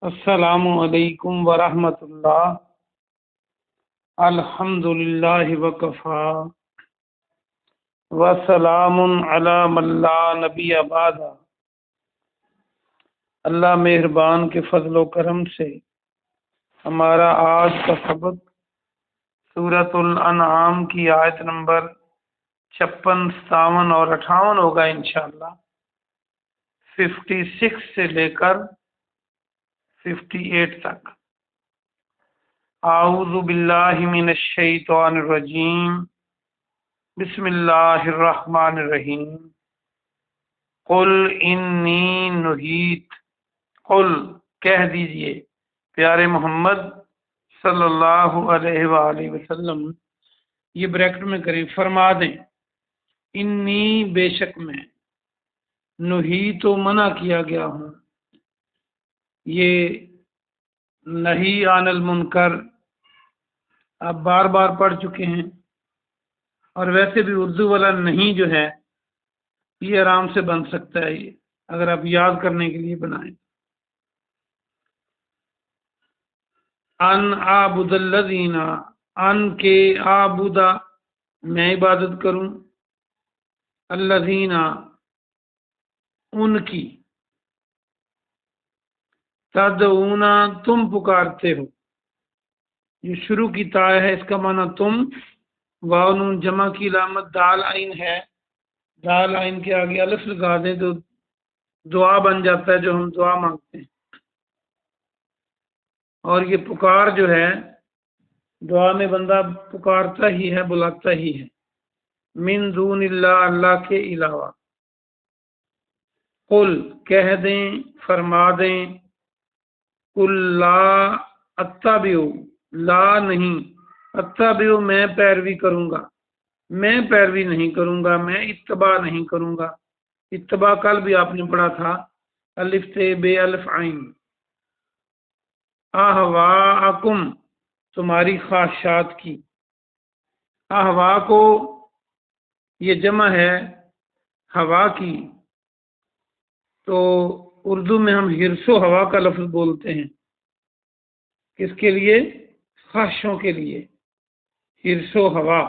السلام علیکم ورحمۃ اللہ۔ الحمد للہ وکفا وسلام علی من لا نبی بعد۔ اللہ مہربان کے فضل و کرم سے ہمارا آج کا سبق سورۃ الانعام کی آیت نمبر 56، 57 اور 58 ہوگا انشاءاللہ، 56 سے لے کر 58 تک۔ اعوذ باللہ من الشیطان الرجیم، بسم اللہ الرحمن الرحیم۔ قل انی نہیت، قل کہہ دیجئے پیارے محمد صلی اللہ علیہ وآلہ وسلم، یہ بریکٹ میں کریں، فرما دیں، انی بے شک میں، نہی تو منع کیا گیا ہوں، یہ نہی عن المنکر آپ بار بار پڑھ چکے ہیں، اور ویسے بھی اردو والا نہیں جو ہے یہ آرام سے بن سکتا ہے، یہ اگر آپ یاد کرنے کے لیے بنائیں۔ ان اعبد الذین، ان کے اعبدا میں عبادت کروں، الذین ان کی، تدعون تم پکارتے ہو، یہ شروع کی تا ہے، اس کا معنی تم، واو نون جمع کی علامت دال عین ہے، دال عین کے آگے الف لگا دیں تو دعا بن جاتا ہے، جو ہم دعا مانگتے ہیں، اور یہ پکار جو ہے دعا میں بندہ پکارتا ہی ہے، بلاتا ہی ہے، من دون اللہ، اللہ کے علاوہ۔ قل کہہ دیں، فرما دیں، قل لا اتبعو، لا نہیں، اتبعو میں پیروی کروں گا، میں پیروی نہیں کروں گا، میں اتباع نہیں کروں گا۔ اتباع کل بھی آپ نے پڑھا تھا، الف تے بے الف عین۔ اہواءکم تمہاری خواہشات کی، اہوا کو یہ جمع ہے ہوا کی، تو اردو میں ہم حرص و ہوا کا لفظ بولتے ہیں، کس کے لیے؟ خواہشوں کے لیے، حرص و ہوا،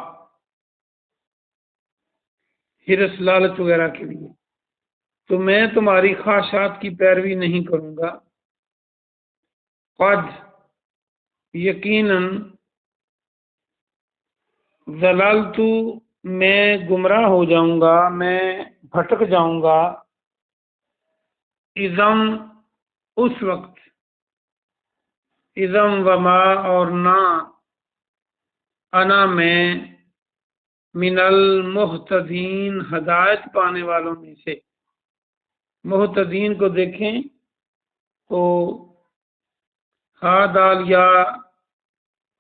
حرص لالچ وغیرہ کے لیے، تو میں تمہاری خواہشات کی پیروی نہیں کروں گا۔ قد یقیناً، ضللت میں گمراہ ہو جاؤں گا، میں بھٹک جاؤں گا، اذم اس وقت، اذم وما اور نہ، انا میں، من المہتدین ہدایت پانے والوں میں سے۔ مہتدین کو دیکھیں تو ہا دال یا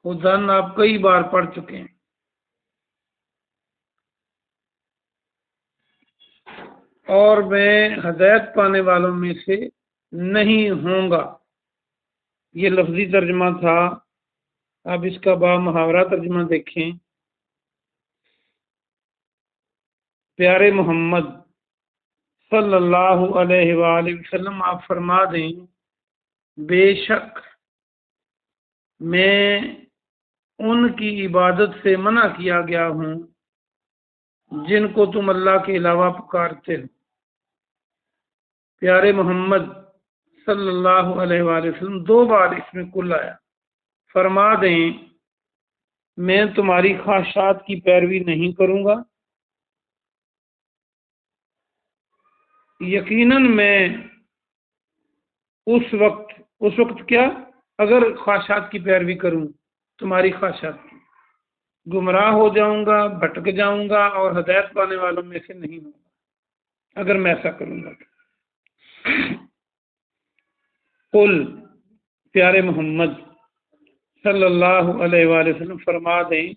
ہدن آپ کئی بار پڑھ چکے ہیں، اور میں ہدایت پانے والوں میں سے نہیں ہوں گا، یہ لفظی ترجمہ تھا۔ اب اس کا با محاورہ ترجمہ دیکھیں۔ پیارے محمد صلی اللہ علیہ وآلہ وسلم آپ فرما دیں، بے شک میں ان کی عبادت سے منع کیا گیا ہوں جن کو تم اللہ کے علاوہ پکارتے ہو۔ پیارے محمد صلی اللہ علیہ وآلہ وسلم دو بار اس میں کل آیا۔ فرما دیں میں تمہاری خواہشات کی پیروی نہیں کروں گا، یقیناً میں اس وقت کیا، اگر خواہشات کی پیروی کروں، تمہاری خواہشات کی، گمراہ ہو جاؤں گا، بھٹک جاؤں گا، اور ہدایت پانے والوں میں سے نہیں ہوں گا اگر میں ایسا کروں گا۔ قل پیارے محمد صلی اللہ علیہ وآلہ وسلم فرما دیں،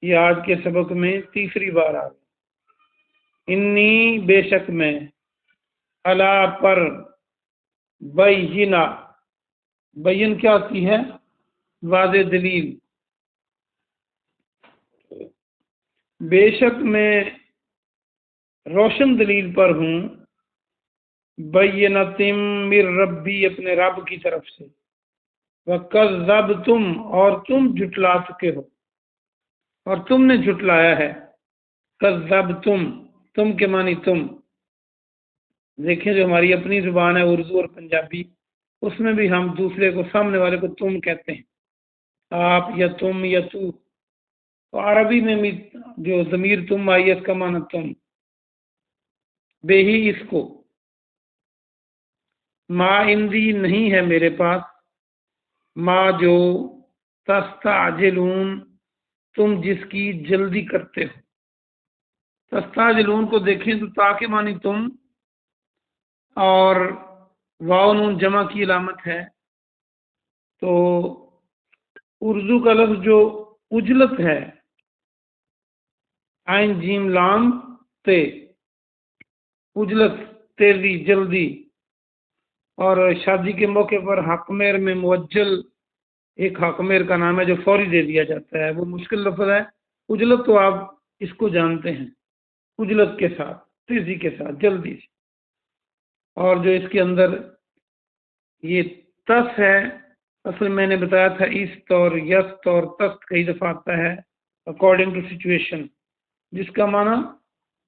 یہ آج کے سبق میں تیسری بار آ گئی، انی بے شک میں، علا پر، بینا، بین کیا ہوتی ہے؟ واضح دلیل، بے شک میں روشن دلیل پر ہوں، بینتم من ربی، اپنے رب کی طرف سے، وکذبتم، اور تم جھٹلا چکے ہو، اور تم نے جھٹلایا ہے۔ کذبتم، تم کے معنی تم۔ دیکھیں جو ہماری اپنی زبان ہے اردو اور پنجابی، اس میں بھی ہم دوسرے کو، سامنے والے کو تم کہتے ہیں، آپ یا تم یا تو۔ تو عربی میں بھی جو ضمیر تم آئی ہے اس کا معنی تم، بے ہی اس کو، ما اندی نہیں ہے میرے پاس، ما جو، تستعجلون تم جس کی جلدی کرتے ہو۔ تستعجلون کو دیکھیں تو تا کے معنی تم، اور واو نون جمع کی علامت ہے۔ تو اردو کا لفظ جو اجلت ہے، عین جیم لام تے، اجلت تیزی جلدی، اور شادی کے موقع پر حقمیر میں موجل، ایک حقمیر کا نام ہے جو فوری دے دیا جاتا ہے، وہ مشکل لفظ ہے۔ اجلت تو آپ اس کو جانتے ہیں، اجلت کے ساتھ، تیزی کے ساتھ، جلدی سے۔ اور جو اس کے اندر یہ تس ہے، اصل میں نے بتایا تھا ایست اور یست اور تست کئی دفعہ آتا ہے اکارڈنگ ٹو سچویشن، جس کا معنی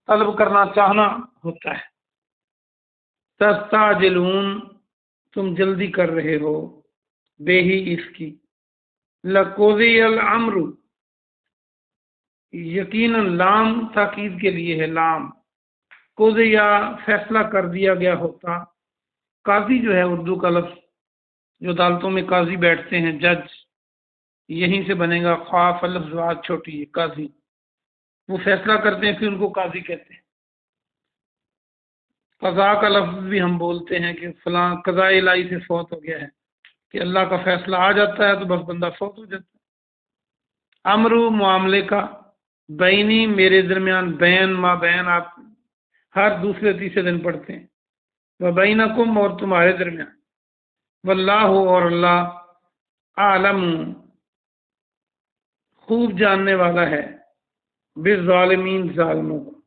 طلب کرنا، چاہنا ہوتا ہے۔ تستعجلون تم جلدی کر رہے ہو، بے ہی اس کی، لقضی الامر یقیناً، لام تاکید کے لیے ہے، لام قضیہ فیصلہ کر دیا گیا ہوتا۔ قاضی جو ہے اردو کا لفظ، جو عدالتوں میں قاضی بیٹھتے ہیں، جج، یہیں سے بنے گا، خواف لفظ واد چھوٹی ہے، قاضی، وہ فیصلہ کرتے ہیں، پھر ان کو قاضی کہتے ہیں۔ قضاء کا لفظ بھی ہم بولتے ہیں کہ فلاں قضاء الہی سے فوت ہو گیا ہے، کہ اللہ کا فیصلہ آ جاتا ہے تو بس بندہ فوت ہو جاتا ہے۔ امر معاملے کا، بینی میرے درمیان، بین ما بین آپ ہر دوسرے تیسرے دن پڑھتے ہیں، وبینکم اور تمہارے درمیان، واللہ اور اللہ، عالم خوب جاننے والا ہے، بالظالمین ظالموں کو۔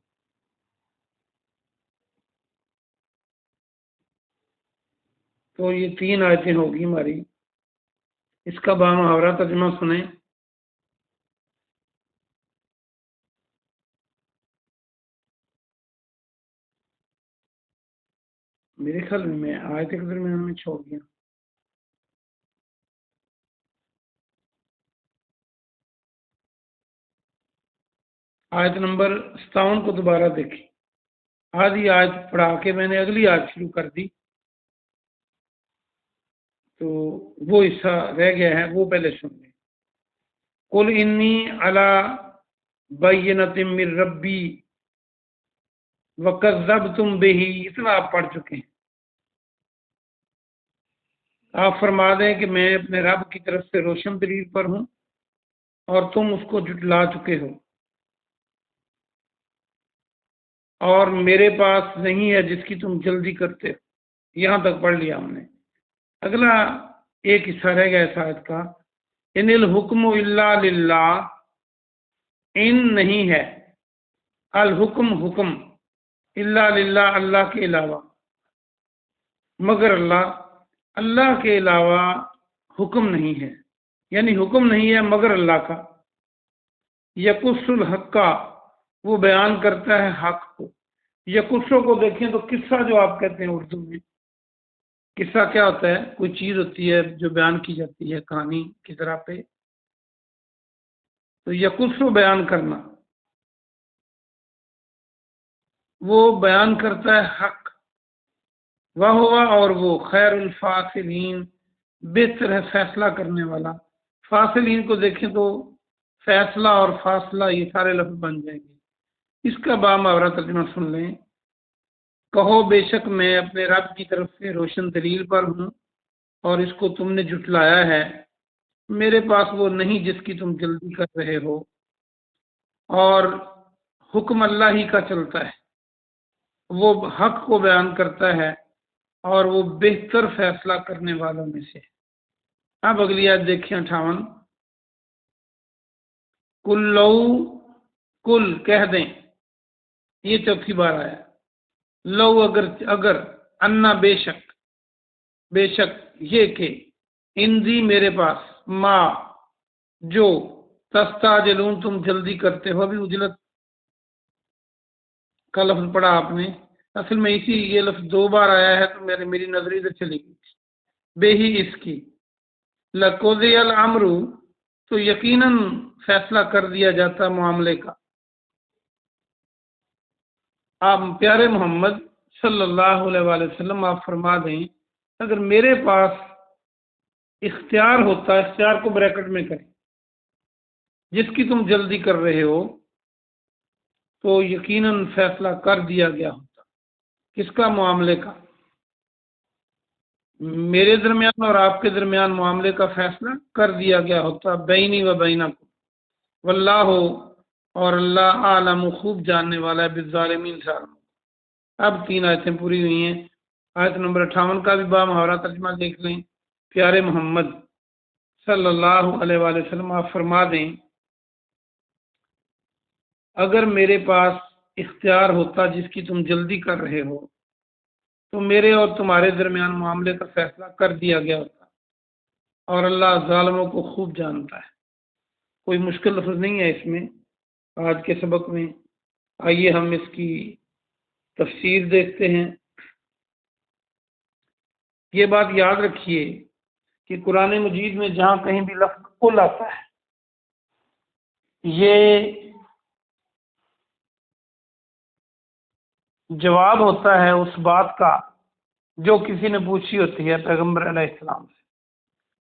تو یہ 3 آیتیں ہوگی ہماری، اس کا بامحاورہ ترجمہ سنیں۔ میرے خیال میں آیت کے درمیان میں چھوڑ گیا۔ آیت نمبر 57 کو دوبارہ دیکھیں، آدھی آیت پڑھا کے میں نے اگلی آیت شروع کر دی، تو وہ حصہ رہ گیا ہے، وہ پہلے سن لیں۔ قل انی علی بینۃ من ربی وکذبتم بہ، اتنا آپ پڑھ چکے ہیں۔ آپ فرما دیں کہ میں اپنے رب کی طرف سے روشن دلیل پر ہوں، اور تم اس کو جھٹلا چکے ہو، اور میرے پاس نہیں ہے جس کی تم جلدی کرتے ہو۔ یہاں تک پڑھ لیا ہم نے۔ اگلا ایک حصہ رہ گیا اس آیت کا، ان الحکم الا للہ، ان نہیں ہے، الحکم حکم، الا للہ اللہ کے علاوہ، مگر اللہ، اللہ کے علاوہ حکم نہیں ہے، یعنی حکم نہیں ہے مگر اللہ کا۔ یقص الحق کا، وہ بیان کرتا ہے حق کو۔ یقصوں کو دیکھیں تو قصہ جو آپ کہتے ہیں اردو میں، قصہ کیا ہوتا ہے؟ کوئی چیز ہوتی ہے جو بیان کی جاتی ہے کہانی کی طرح پہ، تو یقص بیان کرنا، وہ بیان کرتا ہے حق، وہ ہوا، اور وہ خیر الفاصلین، بہتر ہے فیصلہ کرنے والا۔ فاصلین کو دیکھیں تو فیصلہ اور فاصلہ یہ سارے لفظ بن جائیں گے۔ اس کا بامحاورہ ترجمہ سن لیں۔ کہو بے شک میں اپنے رب کی طرف سے روشن دلیل پر ہوں، اور اس کو تم نے جھٹلایا ہے، میرے پاس وہ نہیں جس کی تم جلدی کر رہے ہو، اور حکم اللہ ہی کا چلتا ہے، وہ حق کو بیان کرتا ہے، اور وہ بہتر فیصلہ کرنے والوں میں سے۔ اب اگلی آیت دیکھیں 58۔ کل لو، کل کہہ دیں، یہ چوتھی بار آیا، لو اگر، انا بے شک یہ کہ اندی میرے پاس ما جو تستعجلون تم جلدی کرتے ہو. ابھی اجلت کا لفظ پڑھا آپ نے، اصل میں اسی یہ لفظ 2 بار آیا ہے تو میری نظر ادھر چلی گئی تھی. بے ہی اس کی لقضی الامر تو یقیناً فیصلہ کر دیا جاتا معاملے کا. آپ پیارے محمد صلی اللہ علیہ وآلہ وسلم آپ فرما دیں اگر میرے پاس اختیار ہوتا، اختیار کو بریکٹ میں کریں، جس کی تم جلدی کر رہے ہو تو یقیناً فیصلہ کر دیا گیا ہوتا. کس کا؟ معاملے کا. میرے درمیان اور آپ کے درمیان معاملے کا فیصلہ کر دیا گیا ہوتا. بینی و بینکم واللہ اور اللہ عالم خوب جاننے والا ہے بالظالمین ظالموں. اب 3 آیتیں پوری ہوئی ہیں. آیت نمبر 58 کا بھی با محاورہ ترجمہ دیکھ لیں. پیارے محمد صلی اللہ علیہ وآلہ وسلم آپ فرما دیں اگر میرے پاس اختیار ہوتا جس کی تم جلدی کر رہے ہو تو میرے اور تمہارے درمیان معاملے کا فیصلہ کر دیا گیا ہوتا، اور اللہ ظالموں کو خوب جانتا ہے. کوئی مشکل لفظ نہیں ہے اس میں آج کے سبق میں. آئیے ہم اس کی تفسیر دیکھتے ہیں. یہ بات یاد رکھیے کہ قرآن مجید میں جہاں کہیں بھی لفظ قل آتا ہے یہ جواب ہوتا ہے اس بات کا جو کسی نے پوچھی ہوتی ہے پیغمبر علیہ السلام سے.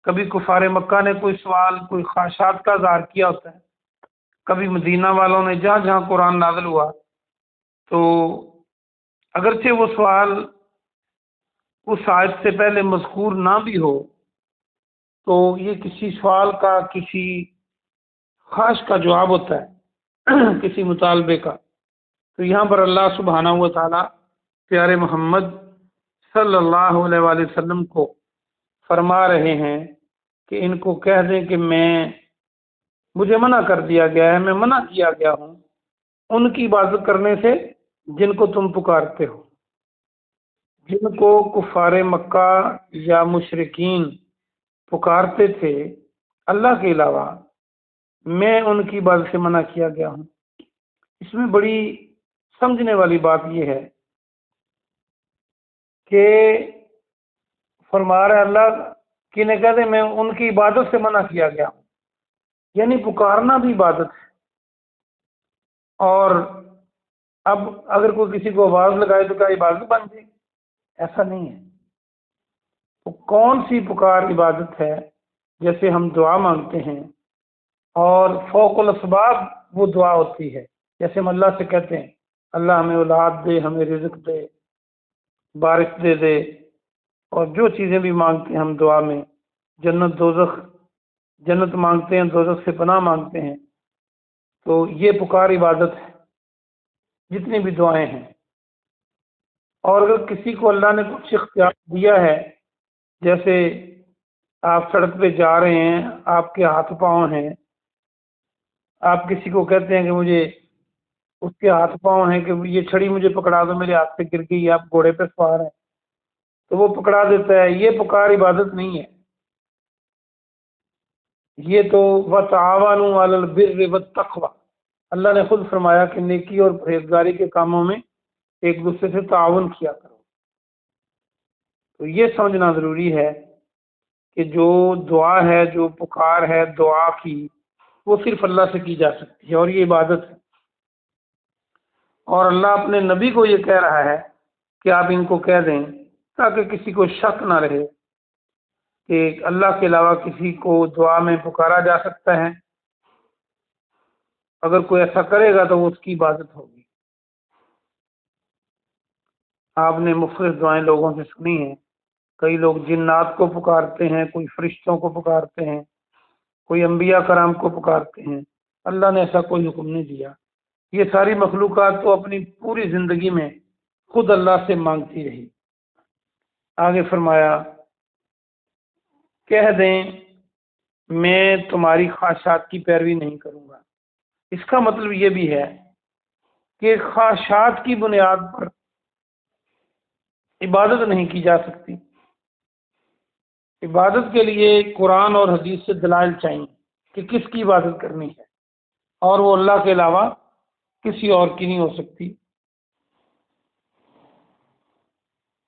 کبھی کفار مکہ نے کوئی سوال، کوئی خواہشات کا اظہار کیا ہوتا ہے، کبھی مدینہ والوں نے جہاں جہاں قرآن نازل ہوا تو اگرچہ وہ سوال اس آیت سے پہلے مذکور نہ بھی ہو تو یہ کسی سوال کا، کسی خواہش کا جواب ہوتا ہے کسی مطالبے کا. تو یہاں پر اللہ سبحانہ و تعالی پیارے محمد صلی اللہ علیہ وآلہ وسلم کو فرما رہے ہیں کہ ان کو کہہ دیں کہ مجھے منع کر دیا گیا ہے، میں منع کیا گیا ہوں ان کی عبادت کرنے سے جن کو تم پکارتے ہو. جن کو کفار مکہ یا مشرکین پکارتے تھے اللہ کے علاوہ، میں ان کی عبادت سے منع کیا گیا ہوں. اس میں بڑی سمجھنے والی بات یہ ہے کہ فرما رہے اللہ کہ نے کہتے میں ان کی عبادت سے منع کیا گیا ہوں، یعنی پکارنا بھی عبادت ہے. اور اب اگر کوئی کسی کو آواز لگائے تو کیا عبادت بن جائے؟ ایسا نہیں ہے. تو کون سی پکار عبادت ہے؟ جیسے ہم دعا مانگتے ہیں اور فوق الاسباب وہ دعا ہوتی ہے، جیسے ہم اللہ سے کہتے ہیں اللہ ہمیں اولاد دے، ہمیں رزق دے، بارش دے دے، اور جو چیزیں بھی مانگتے ہیں ہم دعا میں، جنت دوزخ، جنت مانگتے ہیں، دوزخ سے پناہ مانگتے ہیں، تو یہ پکار عبادت ہے جتنی بھی دعائیں ہیں. اور اگر کسی کو اللہ نے کچھ اختیار دیا ہے، جیسے آپ سڑک پہ جا رہے ہیں، آپ کے ہاتھ پاؤں ہیں، آپ کسی کو کہتے ہیں کہ مجھے، اس کے ہاتھ پاؤں ہیں کہ یہ چھڑی مجھے پکڑا دو، میرے ہاتھ سے گر گئی، آپ گھوڑے پہ سوار ہیں تو وہ پکڑا دیتا ہے، یہ پکار عبادت نہیں ہے. یہ تو وَتَعَاوَنُوا عَلَى الْبِرِّ وَالتَّقْوَى، اللہ نے خود فرمایا کہ نیکی اور پرہیزگاری کے کاموں میں ایک دوسرے سے تعاون کیا کرو. تو یہ سمجھنا ضروری ہے کہ جو دعا ہے، جو پکار ہے دعا کی، وہ صرف اللہ سے کی جا سکتی ہے اور یہ عبادت ہے. اور اللہ اپنے نبی کو یہ کہہ رہا ہے کہ آپ ان کو کہہ دیں تاکہ کسی کو شک نہ رہے کہ اللہ کے علاوہ کسی کو دعا میں پکارا جا سکتا ہے. اگر کوئی ایسا کرے گا تو وہ اس کی عبادت ہوگی. آپ نے مختلف دعائیں لوگوں سے سنی ہیں. کئی لوگ جنات کو پکارتے ہیں، کوئی فرشتوں کو پکارتے ہیں، کوئی انبیاء کرام کو پکارتے ہیں. اللہ نے ایسا کوئی حکم نہیں دیا. یہ ساری مخلوقات تو اپنی پوری زندگی میں خود اللہ سے مانگتی رہی. آگے فرمایا کہہ دیں میں تمہاری خواہشات کی پیروی نہیں کروں گا. اس کا مطلب یہ بھی ہے کہ خواہشات کی بنیاد پر عبادت نہیں کی جا سکتی۔ عبادت کے لیے قرآن اور حدیث سے دلائل چاہیے کہ کس کی عبادت کرنی ہے، اور وہ اللہ کے علاوہ کسی اور کی نہیں ہو سکتی۔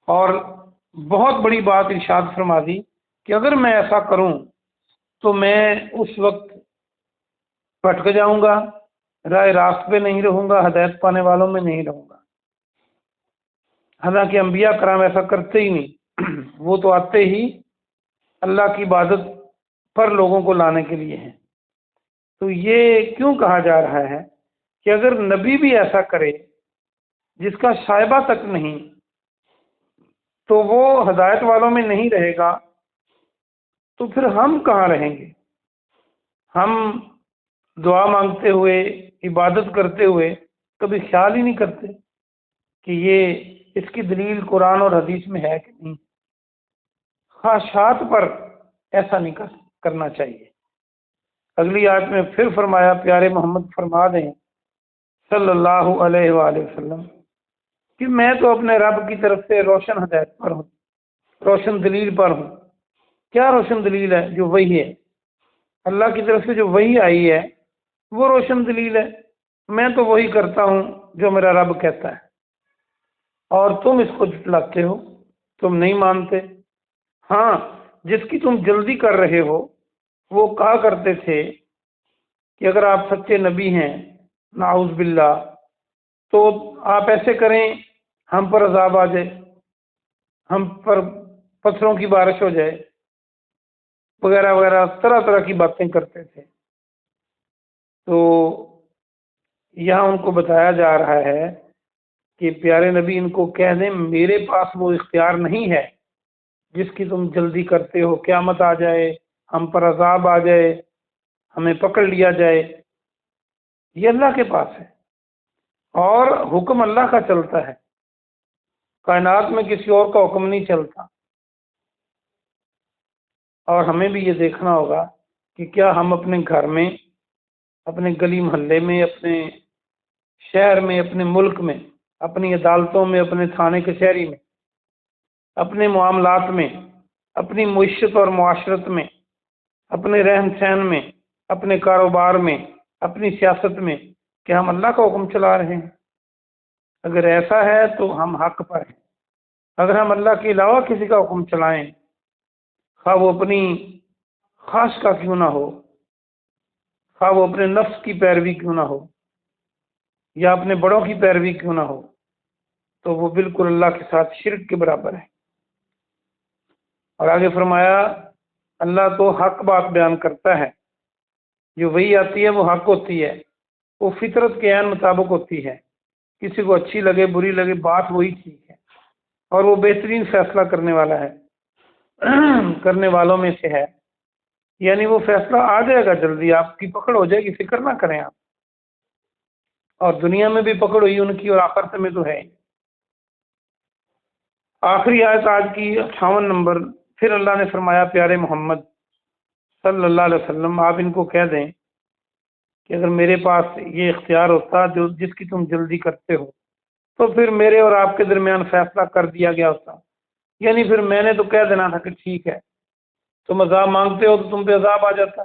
اور بہت بڑی بات ارشاد فرما دی کہ اگر میں ایسا کروں تو میں اس وقت بھٹک جاؤں گا، راہ راست پہ نہیں رہوں گا، ہدایت پانے والوں میں نہیں رہوں گا۔ حالانکہ انبیاء کرام ایسا کرتے ہی نہیں، وہ تو آتے ہی اللہ کی عبادت پر لوگوں کو لانے کے لیے ہیں۔ تو یہ کیوں کہا جا رہا ہے کہ اگر نبی بھی ایسا کرے جس کا شائبہ تک نہیں، تو وہ ہدایت والوں میں نہیں رہے گا، تو پھر ہم کہاں رہیں گے؟ ہم دعا مانگتے ہوئے، عبادت کرتے ہوئے کبھی خیال ہی نہیں کرتے کہ یہ اس کی دلیل قرآن اور حدیث میں ہے کہ نہیں۔ خواہشات پر ایسا نہیں کرنا چاہیے۔ اگلی آیت میں پھر فرمایا، پیارے محمد فرما دیں صلی اللہ علیہ وآلہ وسلم کہ میں تو اپنے رب کی طرف سے روشن ہدایت پر ہوں، روشن دلیل پر ہوں۔ کیا روشن دلیل ہے؟ جو وحی ہے، اللہ کی طرف سے جو وحی آئی ہے وہ روشن دلیل ہے۔ میں تو وہی کرتا ہوں جو میرا رب کہتا ہے، اور تم اس کو جھٹلاتے ہو، تم نہیں مانتے۔ ہاں، جس کی تم جلدی کر رہے ہو وہ کہا کرتے تھے کہ اگر آپ سچے نبی ہیں، نعوذ باللہ، تو آپ ایسے کریں ہم پر عذاب آ جائے، ہم پر پتھروں کی بارش ہو جائے، وغیرہ وغیرہ، طرح طرح کی باتیں کرتے تھے۔ تو یہاں ان کو بتایا جا رہا ہے کہ پیارے نبی ان کو کہہ دیں میرے پاس وہ اختیار نہیں ہے جس کی تم جلدی کرتے ہو، قیامت آ جائے، ہم پر عذاب آ جائے، ہمیں پکڑ لیا جائے۔ یہ اللہ کے پاس ہے، اور حکم اللہ کا چلتا ہے، کائنات میں کسی اور کا حکم نہیں چلتا۔ اور ہمیں بھی یہ دیکھنا ہوگا کہ کیا ہم اپنے گھر میں، اپنے گلی محلے میں، اپنے شہر میں، اپنے ملک میں، اپنی عدالتوں میں، اپنے تھانے کچہری میں، اپنے معاملات میں، اپنی معیشت اور معاشرت میں، اپنے رہن سہن میں، اپنے کاروبار میں، اپنی سیاست میں، کہ ہم اللہ کا حکم چلا رہے ہیں؟ اگر ایسا ہے تو ہم حق پر ہیں۔ اگر ہم اللہ کے علاوہ کسی کا حکم چلائیں، خواہ وہ اپنی خواہش کا کیوں نہ ہو، خواہ وہ اپنے نفس کی پیروی کیوں نہ ہو، یا اپنے بڑوں کی پیروی کیوں نہ ہو، تو وہ بالکل اللہ کے ساتھ شرک کے برابر ہے۔ اور آگے فرمایا، اللہ تو حق بات بیان کرتا ہے، جو وہی آتی ہے وہ حق ہوتی ہے، وہ فطرت کے عین مطابق ہوتی ہے، کسی کو اچھی لگے بری لگے، بات وہی ٹھیک ہے، اور وہ بہترین فیصلہ کرنے والا ہے، کرنے والوں میں سے ہے۔ یعنی وہ فیصلہ آ جائے گا جلدی، آپ کی پکڑ ہو جائے گی، فکر نہ کریں آپ۔ اور دنیا میں بھی پکڑ ہوئی ان کی، اور آخرت میں تو ہے۔ آخری آیت آج کی 58 نمبر، پھر اللہ نے فرمایا، پیارے محمد صلی اللہ علیہ وسلم آپ ان کو کہہ دیں کہ اگر میرے پاس یہ اختیار ہوتا جو جس کی تم جلدی کرتے ہو، تو پھر میرے اور آپ کے درمیان فیصلہ کر دیا گیا ہوتا۔ یعنی پھر میں نے تو کہہ دینا تھا کہ ٹھیک ہے، تم عذاب مانگتے ہو تو تم پہ عذاب آ جاتا،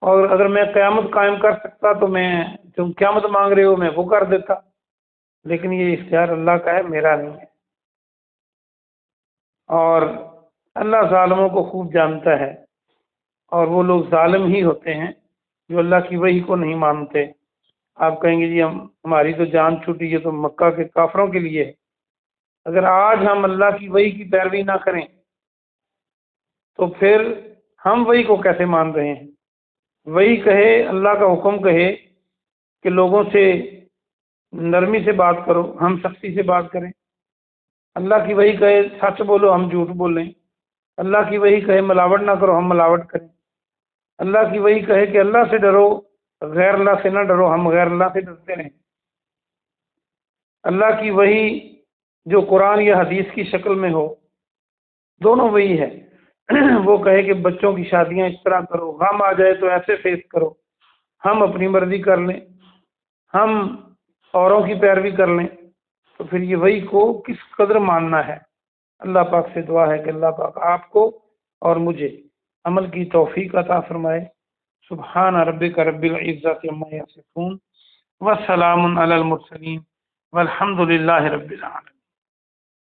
اور اگر میں قیامت قائم کر سکتا تو میں، تم قیامت مانگ رہے ہو، میں وہ کر دیتا۔ لیکن یہ اختیار اللہ کا ہے، میرا نہیں ہے۔ اور اللہ ظالموں کو خوب جانتا ہے، اور وہ لوگ ظالم ہی ہوتے ہیں جو اللہ کی وحی کو نہیں مانتے۔ آپ کہیں گے جی ہماری تو جان چھوٹی ہے، تو مکہ کے کافروں کے لیے ہے۔ اگر آج ہم اللہ کی وحی کی پیروی نہ کریں تو پھر ہم وحی کو کیسے مان رہے ہیں؟ وحی کہے، اللہ کا حکم کہے کہ لوگوں سے نرمی سے بات کرو، ہم سختی سے بات کریں۔ اللہ کی وحی کہے سچ بولو، ہم جھوٹ بولیں۔ اللہ کی وحی کہے ملاوٹ نہ کرو، ہم ملاوٹ کریں۔ اللہ کی وحی کہے کہ اللہ سے ڈرو، غیر اللہ سے نہ ڈرو، ہم غیر اللہ سے ڈرتے رہیں۔ اللہ کی وحی جو قرآن یا حدیث کی شکل میں ہو، دونوں وہی ہے۔ وہ کہے کہ بچوں کی شادیاں اس طرح کرو، غم آ جائے تو ایسے فیس کرو، ہم اپنی مرضی کر لیں، ہم اوروں کی پیروی کر لیں، تو پھر یہ وحی کو کس قدر ماننا ہے۔ اللہ پاک سے دعا ہے کہ اللہ پاک آپ کو اور مجھے عمل کی توفیق عطا فرمائے۔ سبحان ربک رب العزت عما یصفون وسلام علی المرسلین والحمد للہ رب العالمین۔